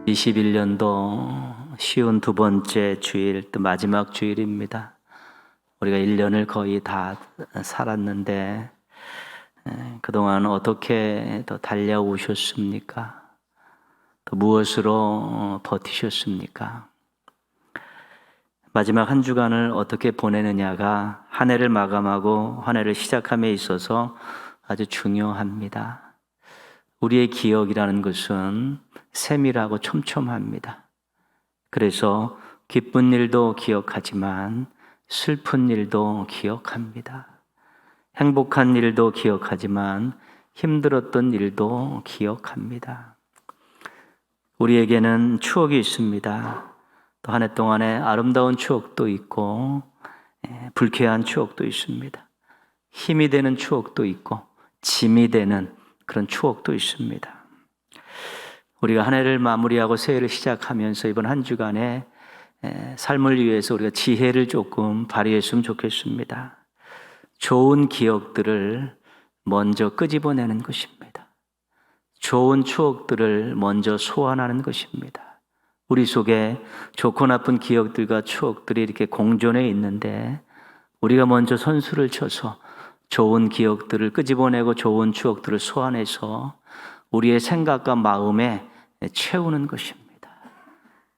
2021년도 쉬운 두 번째 주일, 또 마지막 주일입니다. 우리가 1년을 거의 다 살았는데 그동안 어떻게 더 달려오셨습니까? 또 무엇으로 버티셨습니까? 마지막 한 주간을 어떻게 보내느냐가 한 해를 마감하고 한 해를 시작함에 있어서 아주 중요합니다. 우리의 기억이라는 것은 세밀하고 촘촘합니다. 그래서 기쁜 일도 기억하지만 슬픈 일도 기억합니다. 행복한 일도 기억하지만 힘들었던 일도 기억합니다. 우리에게는 추억이 있습니다. 또 한 해 동안에 아름다운 추억도 있고 불쾌한 추억도 있습니다. 힘이 되는 추억도 있고 짐이 되는 그런 추억도 있습니다. 우리가 한 해를 마무리하고 새해를 시작하면서 이번 한 주간에 삶을 위해서 우리가 지혜를 조금 발휘했으면 좋겠습니다. 좋은 기억들을 먼저 끄집어내는 것입니다. 좋은 추억들을 먼저 소환하는 것입니다. 우리 속에 좋고 나쁜 기억들과 추억들이 이렇게 공존해 있는데 우리가 먼저 선수를 쳐서 좋은 기억들을 끄집어내고 좋은 추억들을 소환해서 우리의 생각과 마음에 채우는 것입니다.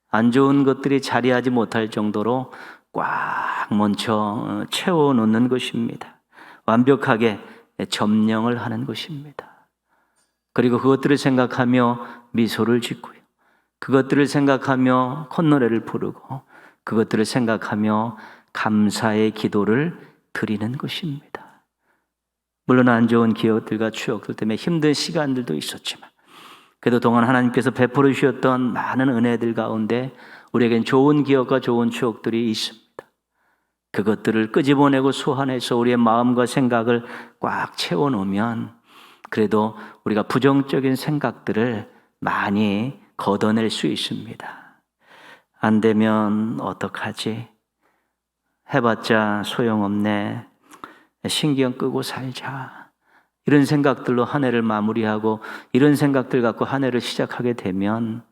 안 좋은 것들이 자리하지 못할 정도로 꽉 먼저 채워놓는 것입니다. 완벽하게 점령을 하는 것입니다. 그리고 그것들을 생각하며 미소를 짓고요. 그것들을 생각하며 콧노래를 부르고 그것들을 생각하며 감사의 기도를 드리는 것입니다. 물론 안 좋은 기억들과 추억들 때문에 힘든 시간들도 있었지만 그래도 동안 하나님께서 베풀어 주셨던 많은 은혜들 가운데 우리에겐 좋은 기억과 좋은 추억들이 있습니다. 그것들을 끄집어내고 소환해서 우리의 마음과 생각을 꽉 채워놓으면 그래도 우리가 부정적인 생각들을 많이 걷어낼 수 있습니다. 안 되면 어떡하지? 해봤자 소용없네. 신경 끄고 살자. 이런 생각들로 한 해를 마무리하고 이런 생각들 갖고 한 해를 시작하게 되면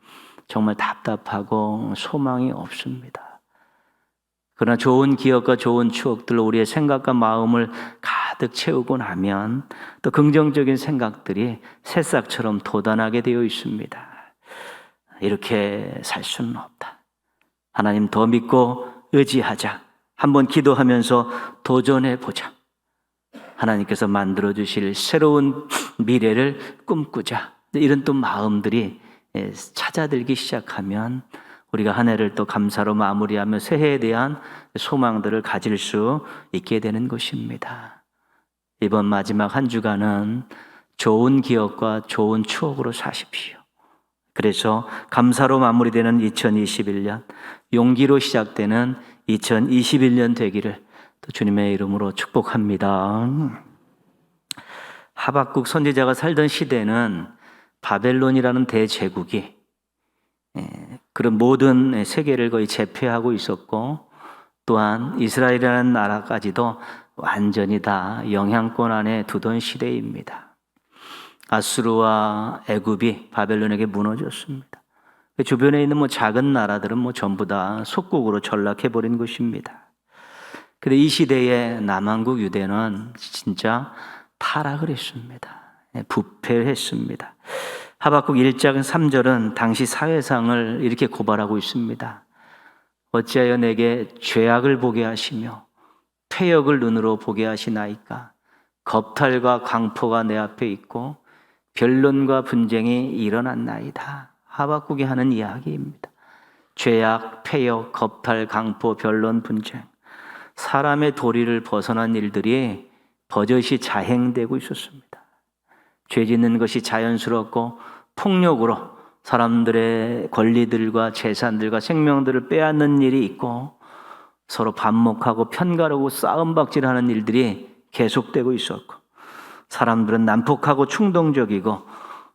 정말 답답하고 소망이 없습니다. 그러나 좋은 기억과 좋은 추억들로 우리의 생각과 마음을 가득 채우고 나면 또 긍정적인 생각들이 새싹처럼 돋아나게 되어 있습니다. 이렇게 살 수는 없다. 하나님 더 믿고 의지하자. 한번 기도하면서 도전해보자. 하나님께서 만들어주실 새로운 미래를 꿈꾸자. 이런 또 마음들이 찾아들기 시작하면 우리가 한 해를 또 감사로 마무리하며 새해에 대한 소망들을 가질 수 있게 되는 것입니다. 이번 마지막 한 주간은 좋은 기억과 좋은 추억으로 사십시오. 그래서 감사로 마무리되는 2021년, 용기로 시작되는 2021년 되기를 또 주님의 이름으로 축복합니다. 하박국 선지자가 살던 시대는 바벨론이라는 대제국이 그런 모든 세계를 거의 제패하고 있었고 또한 이스라엘이라는 나라까지도 완전히 다 영향권 안에 두던 시대입니다. 아수르와 애굽이 바벨론에게 무너졌습니다. 주변에 있는 작은 나라들은 전부 다 속국으로 전락해버린 것입니다. 근데 이 시대의 남한국 유대는 진짜 타락을 했습니다. 부패했습니다. 하박국 1장 3절은 당시 사회상을 이렇게 고발하고 있습니다. 어찌하여 내게 죄악을 보게 하시며 패역을 눈으로 보게 하시나이까? 겁탈과 강포가 내 앞에 있고 변론과 분쟁이 일어났나이다. 하박국이 하는 이야기입니다. 죄악, 패역, 겁탈, 강포, 변론, 분쟁. 사람의 도리를 벗어난 일들이 버젓이 자행되고 있었습니다. 죄 짓는 것이 자연스럽고 폭력으로 사람들의 권리들과 재산들과 생명들을 빼앗는 일이 있고 서로 반목하고 편가르고 싸움박질하는 일들이 계속되고 있었고 사람들은 난폭하고 충동적이고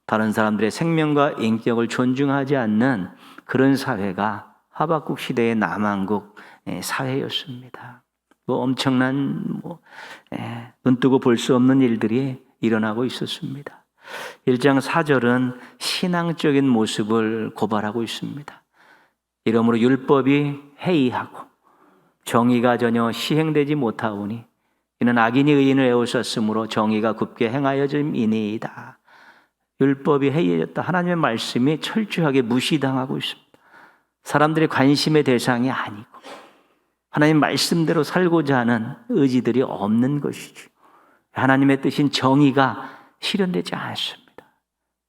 다른 사람들의 생명과 인격을 존중하지 않는 그런 사회가 하박국 시대의 남한국 사회였습니다. 엄청난 눈뜨고 볼 수 없는 일들이 일어나고 있었습니다. 1장 4절은 신앙적인 모습을 고발하고 있습니다. 이러므로 율법이 해이하고 정의가 전혀 시행되지 못하오니 이는 악인이 의인을 에워쌌으므로 정의가 굽게 행하여짐이니이다. 율법이 해이해졌다. 하나님의 말씀이 철저하게 무시당하고 있습니다. 사람들의 관심의 대상이 아니고 하나님 말씀대로 살고자 하는 의지들이 없는 것이죠. 하나님의 뜻인 정의가 실현되지 않습니다.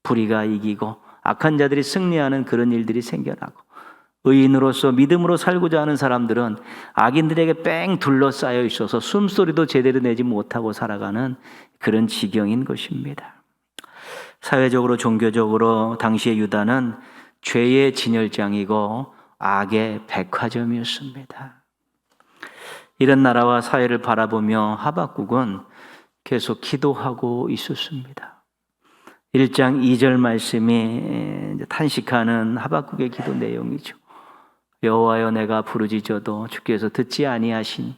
불의가 이기고 악한 자들이 승리하는 그런 일들이 생겨나고 의인으로서 믿음으로 살고자 하는 사람들은 악인들에게 뺑 둘러싸여 있어서 숨소리도 제대로 내지 못하고 살아가는 그런 지경인 것입니다. 사회적으로 종교적으로 당시의 유다는 죄의 진열장이고 악의 백화점이었습니다. 이런 나라와 사회를 바라보며 하박국은 계속 기도하고 있었습니다. 1장 2절 말씀이 탄식하는 하박국의 기도 내용이죠. 여호와여 내가 부르짖어도 주께서 듣지 아니하시니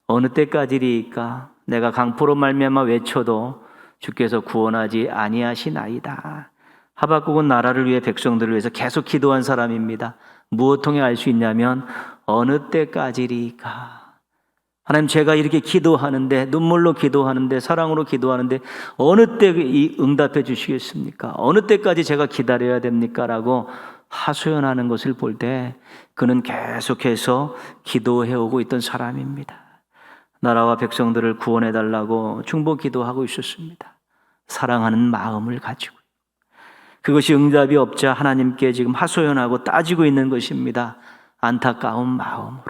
어느 때까지리이까 내가 강포로 말미암아 외쳐도 주께서 구원하지 아니하시나이다. 하박국은 나라를 위해 백성들을 위해서 계속 기도한 사람입니다. 무엇 통해 알 수 있냐면 어느 때까지리이까. 하나님 제가 이렇게 기도하는데 눈물로 기도하는데 사랑으로 기도하는데 어느 때 응답해 주시겠습니까? 어느 때까지 제가 기다려야 됩니까? 라고 하소연하는 것을 볼 때 그는 계속해서 기도해오고 있던 사람입니다. 나라와 백성들을 구원해 달라고 중보 기도하고 있었습니다. 사랑하는 마음을 가지고 그것이 응답이 없자 하나님께 지금 하소연하고 따지고 있는 것입니다. 안타까운 마음으로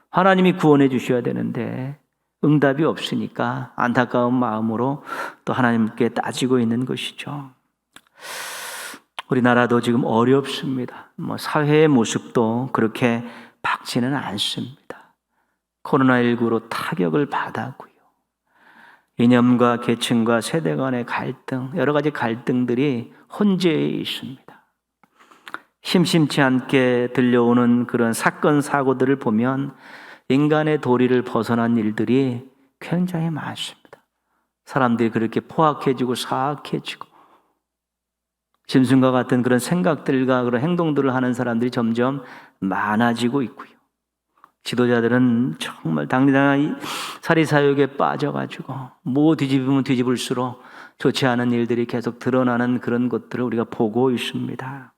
하나님이 구원해 주셔야 되는데 응답이 없으니까 안타까운 마음으로 또 하나님께 따지고 있는 것이죠. 우리나라도 지금 어렵습니다. 사회의 모습도 그렇게 밝지는 않습니다. 코로나19로 타격을 받았고요. 이념과 계층과 세대 간의 갈등, 여러 가지 갈등들이 혼재해 있습니다. 심심치 않게 들려오는 그런 사건, 사고들을 보면 인간의 도리를 벗어난 일들이 굉장히 많습니다. 사람들이 그렇게 포악해지고 사악해지고 짐승과 같은 그런 생각들과 그런 행동들을 하는 사람들이 점점 많아지고 있고요. 지도자들은 정말 당당한 사리사욕에 빠져가지고 뭐 뒤집으면 뒤집을수록 좋지 않은 일들이 계속 드러나는 그런 것들을 우리가 보고 있습니다.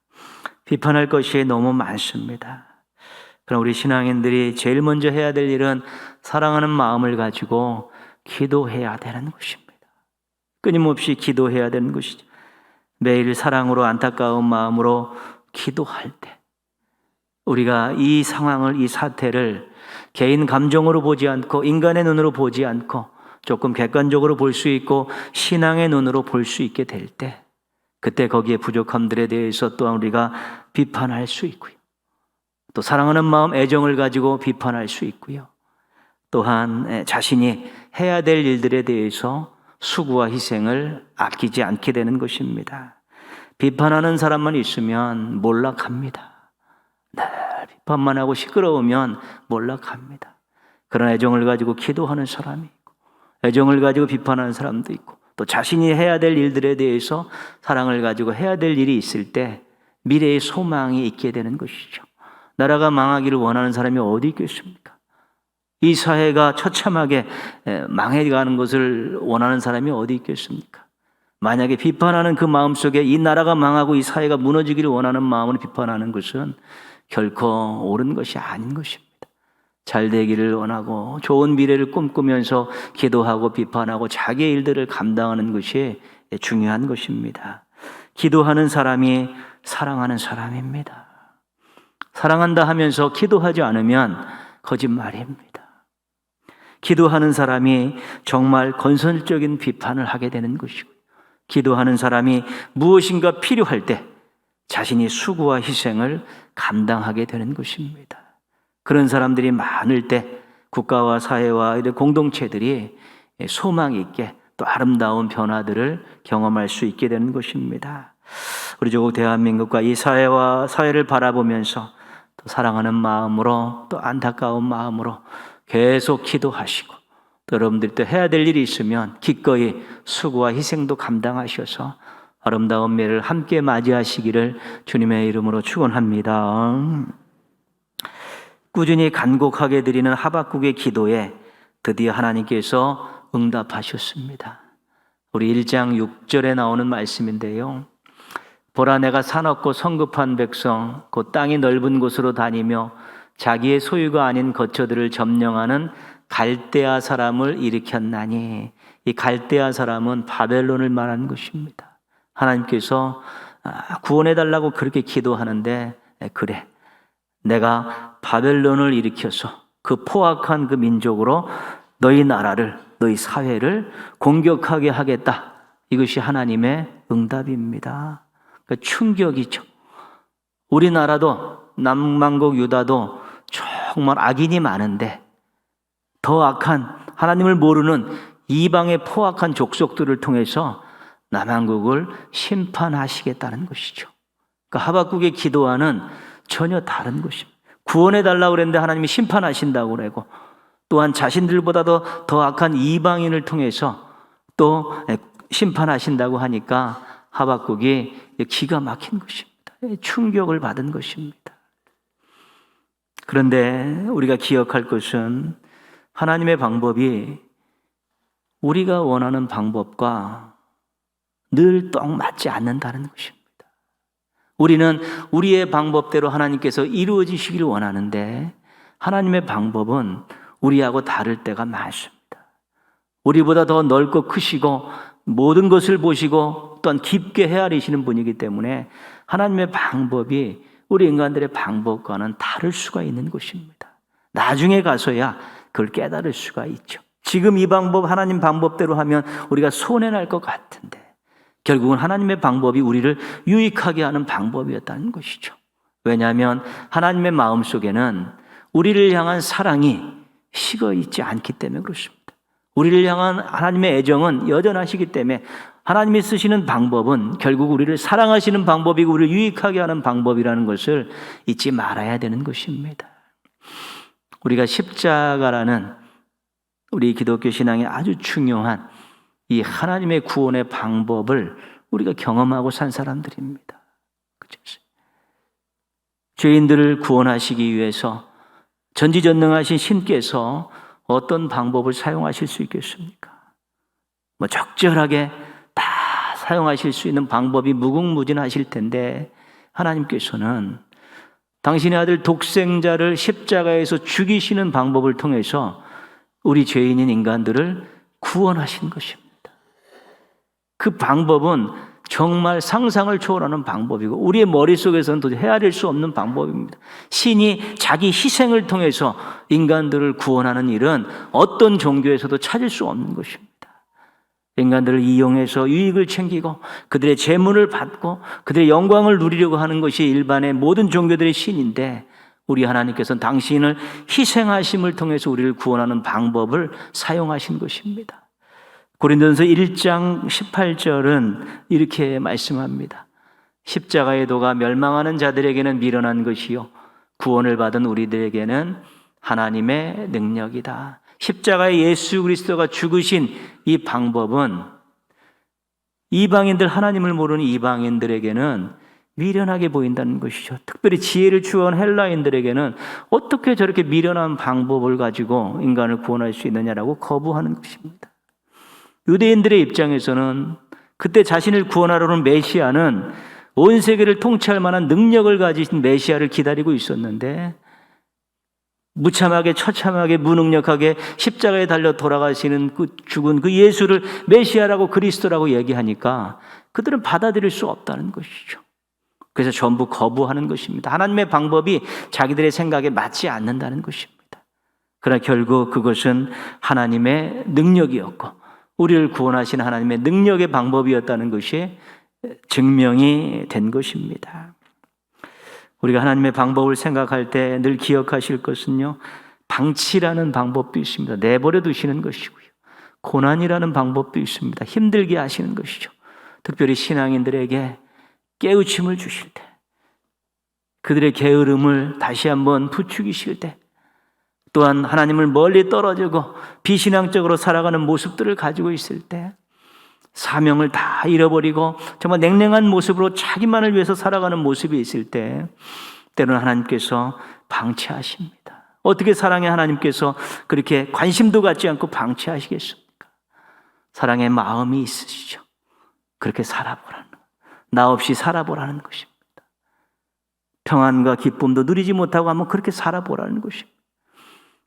비판할 것이 너무 많습니다. 그럼 우리 신앙인들이 제일 먼저 해야 될 일은 사랑하는 마음을 가지고 기도해야 되는 것입니다. 끊임없이 기도해야 되는 것이죠. 매일 사랑으로 안타까운 마음으로 기도할 때 우리가 이 상황을, 이 사태를 개인 감정으로 보지 않고 인간의 눈으로 보지 않고 조금 객관적으로 볼 수 있고 신앙의 눈으로 볼 수 있게 될 때 그때 거기에 부족함들에 대해서 또한 우리가 비판할 수 있고요. 또 사랑하는 마음, 애정을 가지고 비판할 수 있고요. 또한 자신이 해야 될 일들에 대해서 수고와 희생을 아끼지 않게 되는 것입니다. 비판하는 사람만 있으면 몰락합니다. 늘 비판만 하고 시끄러우면 몰락합니다. 그런 애정을 가지고 기도하는 사람이 있고 애정을 가지고 비판하는 사람도 있고 또 자신이 해야 될 일들에 대해서 사랑을 가지고 해야 될 일이 있을 때 미래의 소망이 있게 되는 것이죠. 나라가 망하기를 원하는 사람이 어디 있겠습니까? 이 사회가 처참하게 망해가는 것을 원하는 사람이 어디 있겠습니까? 만약에 비판하는 그 마음속에 이 나라가 망하고 이 사회가 무너지기를 원하는 마음으로 비판하는 것은 결코 옳은 것이 아닌 것입니다. 잘 되기를 원하고 좋은 미래를 꿈꾸면서 기도하고 비판하고 자기의 일들을 감당하는 것이 중요한 것입니다. 기도하는 사람이 사랑하는 사람입니다. 사랑한다 하면서 기도하지 않으면 거짓말입니다. 기도하는 사람이 정말 건설적인 비판을 하게 되는 것이고 기도하는 사람이 무엇인가 필요할 때 자신이 수고와 희생을 감당하게 되는 것입니다. 그런 사람들이 많을 때 국가와 사회와 이런 공동체들이 소망 있게 또 아름다운 변화들을 경험할 수 있게 되는 것입니다. 우리 조국 대한민국과 이 사회를 바라보면서 또 사랑하는 마음으로 또 안타까운 마음으로 계속 기도하시고 또 여러분들이 또 해야 될 일이 있으면 기꺼이 수고와 희생도 감당하셔서 아름다운 매를 함께 맞이하시기를 주님의 이름으로 축원합니다. 꾸준히 간곡하게 드리는 하박국의 기도에 드디어 하나님께서 응답하셨습니다. 우리 1장 6절에 나오는 말씀인데요. 보라, 내가 사납고 성급한 백성 곧 땅이 넓은 곳으로 다니며 자기의 소유가 아닌 거처들을 점령하는 갈대아 사람을 일으켰나니, 이 갈대아 사람은 바벨론을 말하는 것입니다. 하나님께서 구원해달라고 그렇게 기도하는데, 그래, 내가 바벨론을 일으켜서 그 포악한 그 민족으로 너희 나라를, 너희 사회를 공격하게 하겠다. 이것이 하나님의 응답입니다. 그러니까 충격이죠. 우리나라도 남만국 유다도 정말 악인이 많은데 더 악한, 하나님을 모르는 이방의 포악한 족속들을 통해서 남한국을 심판하시겠다는 것이죠. 그러니까 하박국의 기도와는 전혀 다른 것입니다. 구원해달라고 그랬는데 하나님이 심판하신다고 그러고, 또한 자신들보다도 더 악한 이방인을 통해서 또 심판하신다고 하니까 하박국이 기가 막힌 것입니다. 충격을 받은 것입니다. 그런데 우리가 기억할 것은 하나님의 방법이 우리가 원하는 방법과 늘 딱 맞지 않는다는 것입니다. 우리는 우리의 방법대로 하나님께서 이루어지시길 원하는데 하나님의 방법은 우리하고 다를 때가 많습니다. 우리보다 더 넓고 크시고 모든 것을 보시고 또한 깊게 헤아리시는 분이기 때문에 하나님의 방법이 우리 인간들의 방법과는 다를 수가 있는 것입니다. 나중에 가서야 그걸 깨달을 수가 있죠. 지금 이 방법, 하나님 방법대로 하면 우리가 손해날 것 같은데 결국은 하나님의 방법이 우리를 유익하게 하는 방법이었다는 것이죠. 왜냐하면 하나님의 마음속에는 우리를 향한 사랑이 식어 있지 않기 때문에 그렇습니다. 우리를 향한 하나님의 애정은 여전하시기 때문에 하나님이 쓰시는 방법은 결국 우리를 사랑하시는 방법이고 우리를 유익하게 하는 방법이라는 것을 잊지 말아야 되는 것입니다. 우리가 십자가라는 우리 기독교 신앙의 아주 중요한 이 하나님의 구원의 방법을 우리가 경험하고 산 사람들입니다. 그렇죠? 죄인들을 구원하시기 위해서 전지전능하신 신께서 어떤 방법을 사용하실 수 있겠습니까? 적절하게 다 사용하실 수 있는 방법이 무궁무진하실 텐데 하나님께서는 당신의 아들 독생자를 십자가에서 죽이시는 방법을 통해서 우리 죄인인 인간들을 구원하신 것입니다. 그 방법은 정말 상상을 초월하는 방법이고 우리의 머릿속에서는 도저히 헤아릴 수 없는 방법입니다. 신이 자기 희생을 통해서 인간들을 구원하는 일은 어떤 종교에서도 찾을 수 없는 것입니다. 인간들을 이용해서 유익을 챙기고 그들의 재물을 받고 그들의 영광을 누리려고 하는 것이 일반의 모든 종교들의 신인데 우리 하나님께서는 당신을 희생하심을 통해서 우리를 구원하는 방법을 사용하신 것입니다. 고린도전서 1장 18절은 이렇게 말씀합니다. 십자가의 도가 멸망하는 자들에게는 미련한 것이요 구원을 받은 우리들에게는 하나님의 능력이다. 십자가의 예수 그리스도가 죽으신 이 방법은 이방인들, 하나님을 모르는 이방인들에게는 미련하게 보인다는 것이죠. 특별히 지혜를 추구한 헬라인들에게는 어떻게 저렇게 미련한 방법을 가지고 인간을 구원할 수 있느냐라고 거부하는 것입니다. 유대인들의 입장에서는 그때 자신을 구원하려는 메시아는 온 세계를 통치할 만한 능력을 가지신 메시아를 기다리고 있었는데 무참하게 처참하게 무능력하게 십자가에 달려 돌아가시는 죽은 그 예수를 메시아라고 그리스도라고 얘기하니까 그들은 받아들일 수 없다는 것이죠. 그래서 전부 거부하는 것입니다. 하나님의 방법이 자기들의 생각에 맞지 않는다는 것입니다. 그러나 결국 그것은 하나님의 능력이었고 우리를 구원하신 하나님의 능력의 방법이었다는 것이 증명이 된 것입니다. 우리가 하나님의 방법을 생각할 때 늘 기억하실 것은요, 방치라는 방법도 있습니다. 내버려 두시는 것이고요. 고난이라는 방법도 있습니다. 힘들게 하시는 것이죠. 특별히 신앙인들에게 깨우침을 주실 때, 그들의 게으름을 다시 한번 부추기실 때, 또한 하나님을 멀리 떨어지고 비신앙적으로 살아가는 모습들을 가지고 있을 때, 사명을 다 잃어버리고 정말 냉랭한 모습으로 자기만을 위해서 살아가는 모습이 있을 때, 때로는 하나님께서 방치하십니다. 어떻게 사랑의 하나님께서 그렇게 관심도 갖지 않고 방치하시겠습니까? 사랑의 마음이 있으시죠. 그렇게 살아보라는 것, 나 없이 살아보라는 것입니다. 평안과 기쁨도 누리지 못하고 한번 그렇게 살아보라는 것입니다.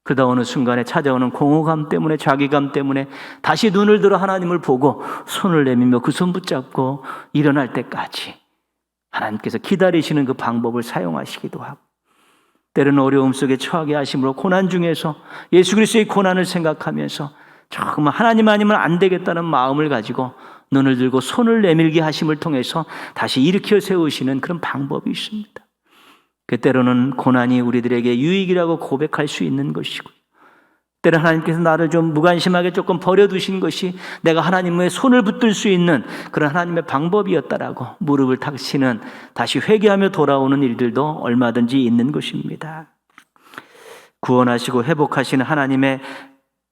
그러다 어느 순간에 찾아오는 공허감 때문에, 자기감 때문에 다시 눈을 들어 하나님을 보고 손을 내밀며 그 손 붙잡고 일어날 때까지 하나님께서 기다리시는 그 방법을 사용하시기도 하고, 때로는 어려움 속에 처하게 하심으로 고난 중에서 예수 그리스도의 고난을 생각하면서 정말 하나님 아니면 안 되겠다는 마음을 가지고 눈을 들고 손을 내밀게 하심을 통해서 다시 일으켜 세우시는 그런 방법이 있습니다. 때로는 고난이 우리들에게 유익이라고 고백할 수 있는 것이고, 때로는 하나님께서 나를 좀 무관심하게 조금 버려두신 것이 내가 하나님의 손을 붙들 수 있는 그런 하나님의 방법이었다라고 무릎을 탁치는, 다시 회개하며 돌아오는 일들도 얼마든지 있는 것입니다. 구원하시고 회복하시는 하나님의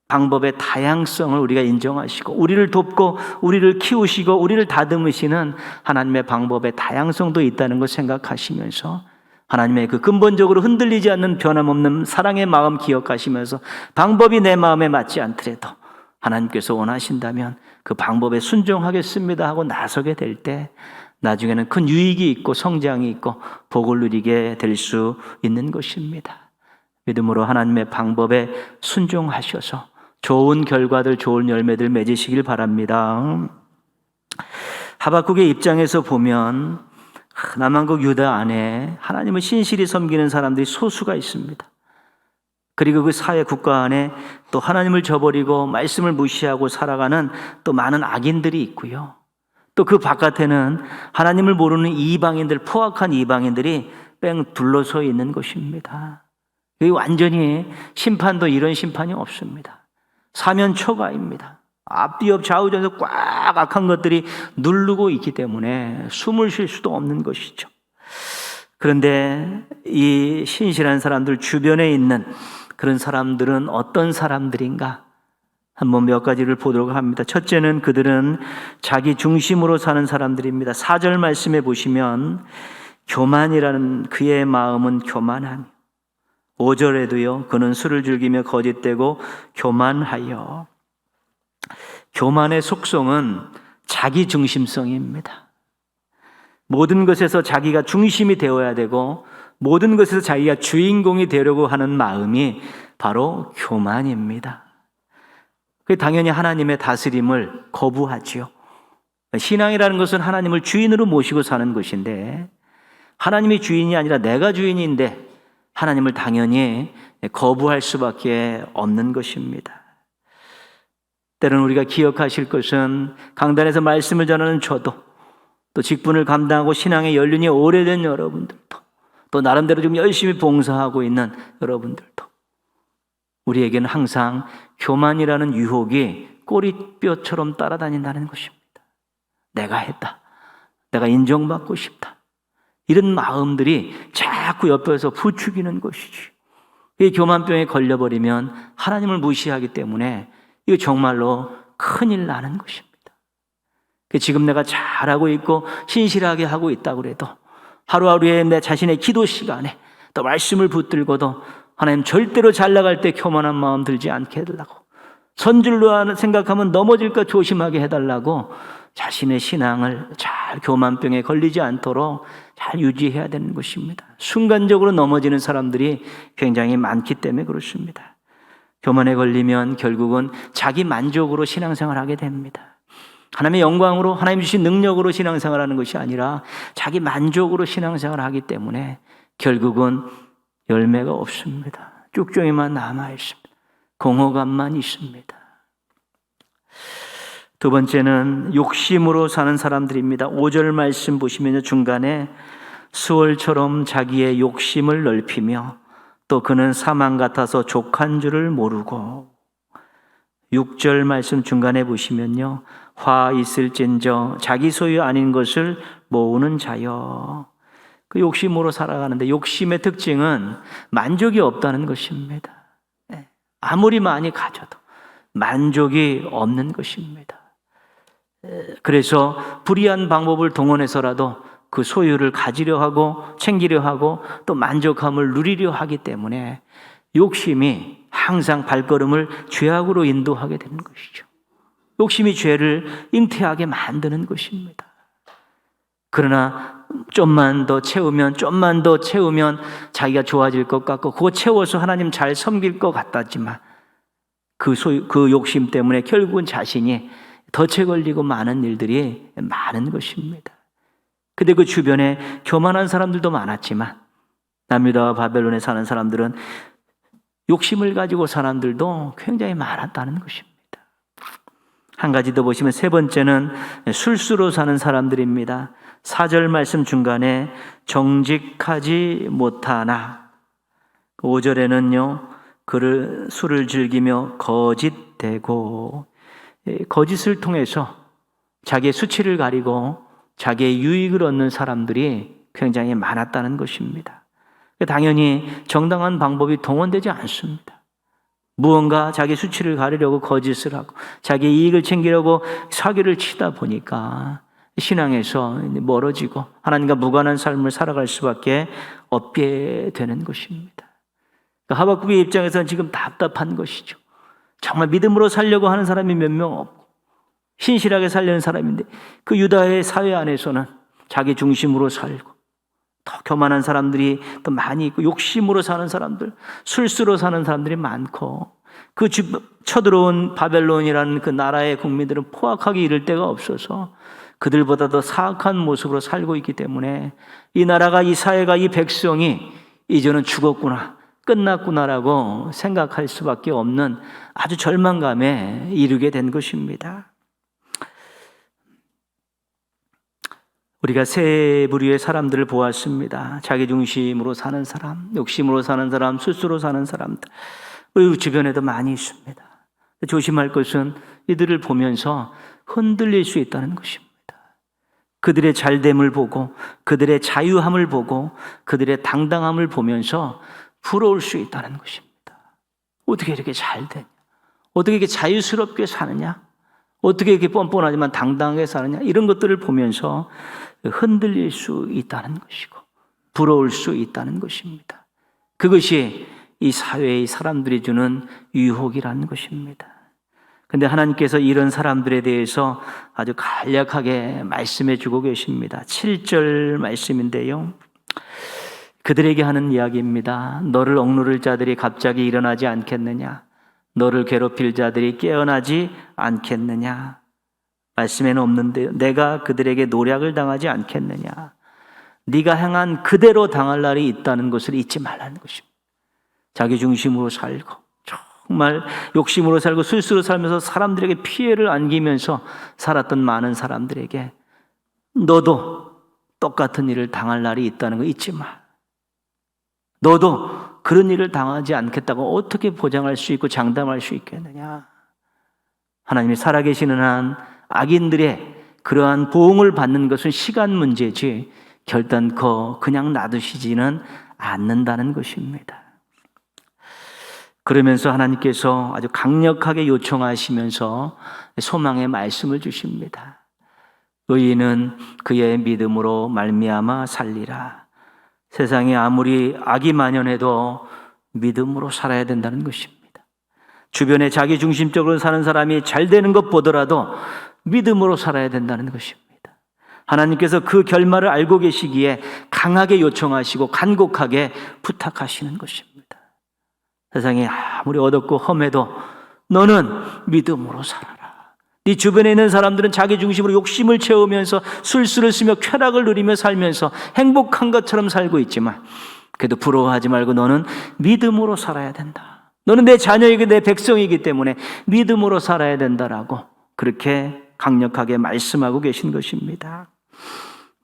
방법의 다양성을 우리가 인정하시고, 우리를 돕고 우리를 키우시고 우리를 다듬으시는 하나님의 방법의 다양성도 있다는 걸 생각하시면서, 하나님의 그 근본적으로 흔들리지 않는 변함없는 사랑의 마음 기억하시면서, 방법이 내 마음에 맞지 않더라도 하나님께서 원하신다면 그 방법에 순종하겠습니다 하고 나서게 될 때, 나중에는 큰 유익이 있고 성장이 있고 복을 누리게 될 수 있는 것입니다. 믿음으로 하나님의 방법에 순종하셔서 좋은 결과들, 좋은 열매들 맺으시길 바랍니다. 하박국의 입장에서 보면 남한국 유다 안에 하나님을 신실히 섬기는 사람들이 소수가 있습니다. 그리고 그 사회 국가 안에 또 하나님을 저버리고 말씀을 무시하고 살아가는 또 많은 악인들이 있고요. 또 그 바깥에는 하나님을 모르는 이방인들, 포악한 이방인들이 뺑 둘러서 있는 것입니다. 여기 완전히 심판도 이런 심판이 없습니다. 사면초가입니다. 앞뒤옆 좌우전서 꽉 악한 것들이 누르고 있기 때문에 숨을 쉴 수도 없는 것이죠. 그런데 이 신실한 사람들 주변에 있는 그런 사람들은 어떤 사람들인가? 한번 몇 가지를 보도록 합니다. 첫째는 그들은 자기 중심으로 사는 사람들입니다. 4절 말씀에 보시면 교만이라는 그의 마음은 교만하며, 5절에도요, 그는 술을 즐기며 거짓되고 교만하여. 교만의 속성은 자기 중심성입니다. 모든 것에서 자기가 중심이 되어야 되고, 모든 것에서 자기가 주인공이 되려고 하는 마음이 바로 교만입니다. 당연히 하나님의 다스림을 거부하지요. 신앙이라는 것은 하나님을 주인으로 모시고 사는 것인데, 하나님이 주인이 아니라 내가 주인인데 하나님을 당연히 거부할 수밖에 없는 것입니다. 때로는 우리가 기억하실 것은, 강단에서 말씀을 전하는 저도, 또 직분을 감당하고 신앙의 연륜이 오래된 여러분들도, 또 나름대로 좀 열심히 봉사하고 있는 여러분들도, 우리에게는 항상 교만이라는 유혹이 꼬리뼈처럼 따라다닌다는 것입니다. 내가 했다, 내가 인정받고 싶다, 이런 마음들이 자꾸 옆에서 부추기는 것이지. 이 교만병에 걸려버리면 하나님을 무시하기 때문에 이거 정말로 큰일 나는 것입니다. 지금 내가 잘하고 있고 신실하게 하고 있다고 해도 하루하루의 내 자신의 기도 시간에 또 말씀을 붙들고도 하나님 절대로 잘 나갈 때 교만한 마음 들지 않게 해달라고, 선줄로 생각하면 넘어질까 조심하게 해달라고 자신의 신앙을 잘 교만병에 걸리지 않도록 잘 유지해야 되는 것입니다. 순간적으로 넘어지는 사람들이 굉장히 많기 때문에 그렇습니다. 교만에 걸리면 결국은 자기 만족으로 신앙생활을 하게 됩니다. 하나님의 영광으로, 하나님 주신 능력으로 신앙생활하는 것이 아니라 자기 만족으로 신앙생활을 하기 때문에 결국은 열매가 없습니다. 쭉정이만 남아 있습니다. 공허감만 있습니다. 두 번째는 욕심으로 사는 사람들입니다. 5절 말씀 보시면 중간에 수월처럼 자기의 욕심을 넓히며, 또 그는 사망 같아서 족한 줄을 모르고. 6절 말씀 중간에 보시면요, 화 있을진저 자기 소유 아닌 것을 모으는 자여. 그 욕심으로 살아가는데, 욕심의 특징은 만족이 없다는 것입니다. 아무리 많이 가져도 만족이 없는 것입니다. 그래서 불의한 방법을 동원해서라도 그 소유를 가지려 하고 챙기려 하고 또 만족함을 누리려 하기 때문에 욕심이 항상 발걸음을 죄악으로 인도하게 되는 것이죠. 욕심이 죄를 잉태하게 만드는 것입니다. 그러나 좀만 더 채우면 자기가 좋아질 것 같고 그거 채워서 하나님 잘 섬길 것 같았지만 그 욕심 때문에 결국은 자신이 덫에 걸리고 많은 일들이 많은 것입니다. 근데 그 주변에 교만한 사람들도 많았지만 남유다와 바벨론에 사는 사람들은 욕심을 가지고 사람들도 굉장히 많았다는 것입니다. 한 가지 더 보시면 세 번째는 술수로 사는 사람들입니다. 4절 말씀 중간에 정직하지 못하나 5절에는요 그를 술을 즐기며 거짓되고 거짓을 통해서 자기의 수치를 가리고 자기의 유익을 얻는 사람들이 굉장히 많았다는 것입니다. 당연히 정당한 방법이 동원되지 않습니다. 무언가 자기 수치를 가리려고 거짓을 하고 자기 이익을 챙기려고 사기를 치다 보니까 신앙에서 멀어지고 하나님과 무관한 삶을 살아갈 수밖에 없게 되는 것입니다. 하박국의 입장에서는 지금 답답한 것이죠. 정말 믿음으로 살려고 하는 사람이 몇 명 없고 신실하게 살려는 사람인데 그 유다의 사회 안에서는 자기 중심으로 살고 더 교만한 사람들이 또 많이 있고 욕심으로 사는 사람들, 술수로 사는 사람들이 많고 그 쳐들어온 바벨론이라는 그 나라의 국민들은 포악하게 이를 데가 없어서 그들보다 더 사악한 모습으로 살고 있기 때문에 이 나라가, 이 사회가, 이 백성이 이제는 죽었구나, 끝났구나라고 생각할 수밖에 없는 아주 절망감에 이르게 된 것입니다. 우리가 세 부류의 사람들을 보았습니다. 자기 중심으로 사는 사람, 욕심으로 사는 사람, 술수로 사는 사람들. 우리 주변에도 많이 있습니다. 조심할 것은 이들을 보면서 흔들릴 수 있다는 것입니다. 그들의 잘됨을 보고 그들의 자유함을 보고 그들의 당당함을 보면서 부러울 수 있다는 것입니다. 어떻게 이렇게 잘 되냐? 어떻게 이렇게 자유스럽게 사느냐? 어떻게 이렇게 뻔뻔하지만 당당하게 사느냐? 이런 것들을 보면서 흔들릴 수 있다는 것이고 부러울 수 있다는 것입니다. 그것이 이 사회의 사람들이 주는 유혹이라는 것입니다. 그런데 하나님께서 이런 사람들에 대해서 아주 간략하게 말씀해 주고 계십니다. 7절 말씀인데요. 그들에게 하는 이야기입니다. 너를 억누를 자들이 갑자기 일어나지 않겠느냐? 너를 괴롭힐 자들이 깨어나지 않겠느냐? 말씀에는 없는데 내가 그들에게 노략을 당하지 않겠느냐? 네가 행한 그대로 당할 날이 있다는 것을 잊지 말라는 것입니다. 자기 중심으로 살고 정말 욕심으로 살고 술수로 살면서 사람들에게 피해를 안기면서 살았던 많은 사람들에게 너도 똑같은 일을 당할 날이 있다는 거 잊지 마. 너도 그런 일을 당하지 않겠다고 어떻게 보장할 수 있고 장담할 수 있겠느냐? 하나님이 살아계시는 한 악인들의 그러한 보응을 받는 것은 시간 문제지 결단코 그냥 놔두시지는 않는다는 것입니다. 그러면서 하나님께서 아주 강력하게 요청하시면서 소망의 말씀을 주십니다. 의인은 그의 믿음으로 말미암아 살리라. 세상에 아무리 악이 만연해도 믿음으로 살아야 된다는 것입니다. 주변에 자기 중심적으로 사는 사람이 잘 되는 것 보더라도 믿음으로 살아야 된다는 것입니다. 하나님께서 그 결말을 알고 계시기에 강하게 요청하시고 간곡하게 부탁하시는 것입니다. 세상에 아무리 어둡고 험해도 너는 믿음으로 살아라. 네 주변에 있는 사람들은 자기 중심으로 욕심을 채우면서 술수를 쓰며 쾌락을 누리며 살면서 행복한 것처럼 살고 있지만 그래도 부러워하지 말고 너는 믿음으로 살아야 된다. 너는 내 자녀이고 내 백성이기 때문에 믿음으로 살아야 된다라고 그렇게 강력하게 말씀하고 계신 것입니다.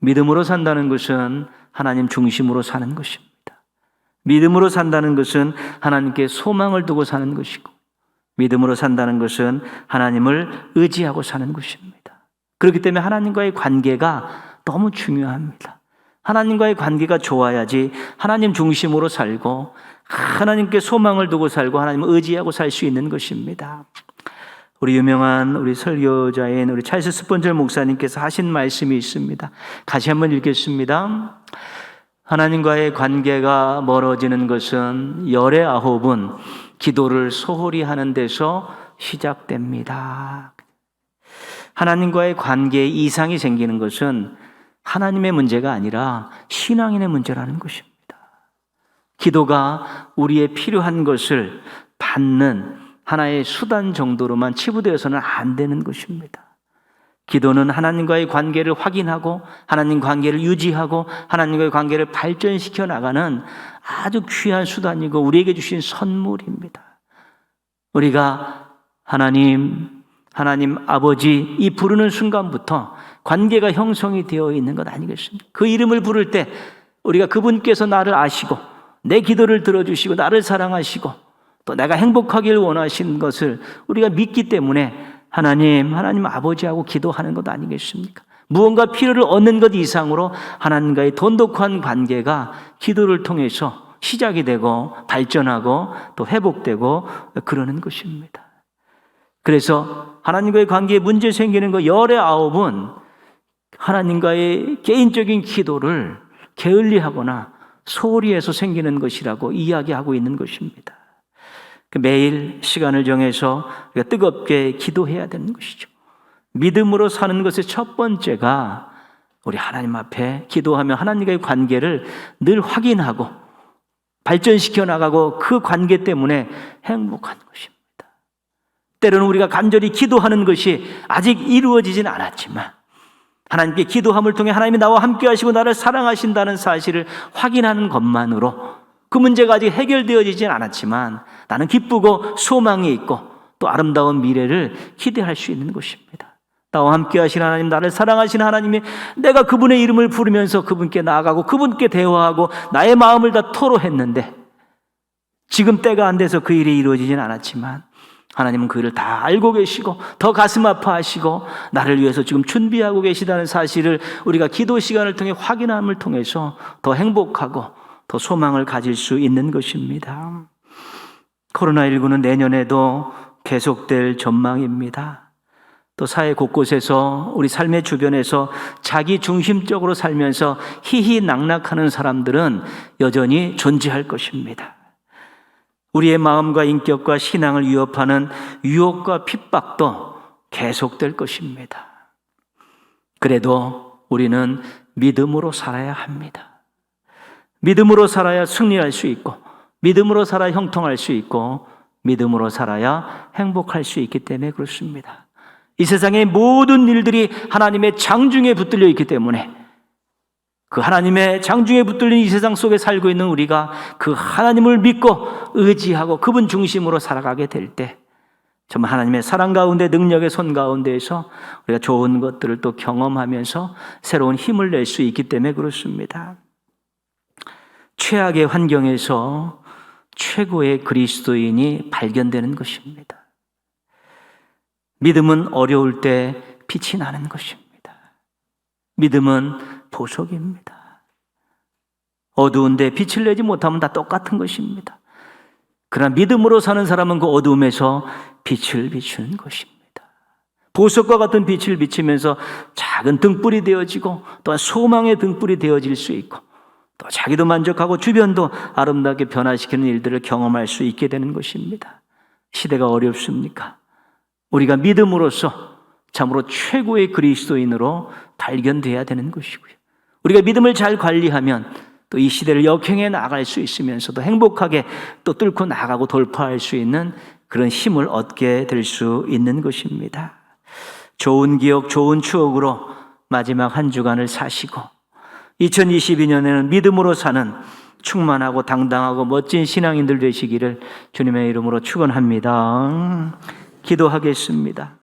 믿음으로 산다는 것은 하나님 중심으로 사는 것입니다. 믿음으로 산다는 것은 하나님께 소망을 두고 사는 것이고 믿음으로 산다는 것은 하나님을 의지하고 사는 것입니다. 그렇기 때문에 하나님과의 관계가 너무 중요합니다. 하나님과의 관계가 좋아야지 하나님 중심으로 살고 하나님께 소망을 두고 살고 하나님을 의지하고 살 수 있는 것입니다. 우리 유명한 우리 설교자인 우리 찰스 스폰절 목사님께서 하신 말씀이 있습니다. 다시 한번 읽겠습니다. 하나님과의 관계가 멀어지는 것은 열의 아홉은 기도를 소홀히 하는 데서 시작됩니다. 하나님과의 관계에 이상이 생기는 것은 하나님의 문제가 아니라 신앙인의 문제라는 것입니다. 기도가 우리의 필요한 것을 받는 하나의 수단 정도로만 치부되어서는 안 되는 것입니다. 기도는 하나님과의 관계를 확인하고 하나님 관계를 유지하고 하나님과의 관계를 발전시켜 나가는 아주 귀한 수단이고 우리에게 주신 선물입니다. 우리가 하나님 아버지 이 부르는 순간부터 관계가 형성이 되어 있는 것 아니겠습니까? 그 이름을 부를 때 우리가 그분께서 나를 아시고 내 기도를 들어주시고 나를 사랑하시고 또 내가 행복하기를 원하시는 것을 우리가 믿기 때문에 하나님 아버지하고 기도하는 것 아니겠습니까? 무언가 필요를 얻는 것 이상으로 하나님과의 돈독한 관계가 기도를 통해서 시작이 되고 발전하고 또 회복되고 그러는 것입니다. 그래서 하나님과의 관계에 문제 생기는 거 열의 아홉은 하나님과의 개인적인 기도를 게을리하거나 소홀히 해서 생기는 것이라고 이야기하고 있는 것입니다. 매일 시간을 정해서 우리가 뜨겁게 기도해야 되는 것이죠. 믿음으로 사는 것의 첫 번째가 우리 하나님 앞에 기도하며 하나님과의 관계를 늘 확인하고 발전시켜 나가고 그 관계 때문에 행복한 것입니다. 때로는 우리가 간절히 기도하는 것이 아직 이루어지진 않았지만 하나님께 기도함을 통해 하나님이 나와 함께 하시고 나를 사랑하신다는 사실을 확인하는 것만으로 그 문제가 아직 해결되어지진 않았지만 나는 기쁘고 소망이 있고 또 아름다운 미래를 기대할 수 있는 것입니다. 나와 함께 하신 하나님, 나를 사랑하시는 하나님이 내가 그분의 이름을 부르면서 그분께 나아가고 그분께 대화하고 나의 마음을 다 토로했는데 지금 때가 안 돼서 그 일이 이루어지진 않았지만 하나님은 그 일을 다 알고 계시고 더 가슴 아파하시고 나를 위해서 지금 준비하고 계시다는 사실을 우리가 기도 시간을 통해 확인함을 통해서 더 행복하고 더 소망을 가질 수 있는 것입니다. 코로나19는 내년에도 계속될 전망입니다. 또 사회 곳곳에서 우리 삶의 주변에서 자기 중심적으로 살면서 희희낙낙하는 사람들은 여전히 존재할 것입니다. 우리의 마음과 인격과 신앙을 위협하는 유혹과 핍박도 계속될 것입니다. 그래도 우리는 믿음으로 살아야 합니다. 믿음으로 살아야 승리할 수 있고 믿음으로 살아야 형통할 수 있고 믿음으로 살아야 행복할 수 있기 때문에 그렇습니다. 이 세상의 모든 일들이 하나님의 장중에 붙들려 있기 때문에 그 하나님의 장중에 붙들린 이 세상 속에 살고 있는 우리가 그 하나님을 믿고 의지하고 그분 중심으로 살아가게 될 때 정말 하나님의 사랑 가운데 능력의 손 가운데에서 우리가 좋은 것들을 또 경험하면서 새로운 힘을 낼 수 있기 때문에 그렇습니다. 최악의 환경에서 최고의 그리스도인이 발견되는 것입니다. 믿음은 어려울 때 빛이 나는 것입니다. 믿음은 보석입니다. 어두운데 빛을 내지 못하면 다 똑같은 것입니다. 그러나 믿음으로 사는 사람은 그 어두움에서 빛을 비추는 것입니다. 보석과 같은 빛을 비치면서 작은 등불이 되어지고 또한 소망의 등불이 되어질 수 있고 또 자기도 만족하고 주변도 아름답게 변화시키는 일들을 경험할 수 있게 되는 것입니다. 시대가 어렵습니까? 우리가 믿음으로써 참으로 최고의 그리스도인으로 발견돼야 되는 것이고요. 우리가 믿음을 잘 관리하면 또 이 시대를 역행해 나갈 수 있으면서도 행복하게 또 뚫고 나가고 돌파할 수 있는 그런 힘을 얻게 될 수 있는 것입니다. 좋은 기억, 좋은 추억으로 마지막 한 주간을 사시고 2022년에는 믿음으로 사는 충만하고 당당하고 멋진 신앙인들 되시기를 주님의 이름으로 축원합니다. 기도하겠습니다.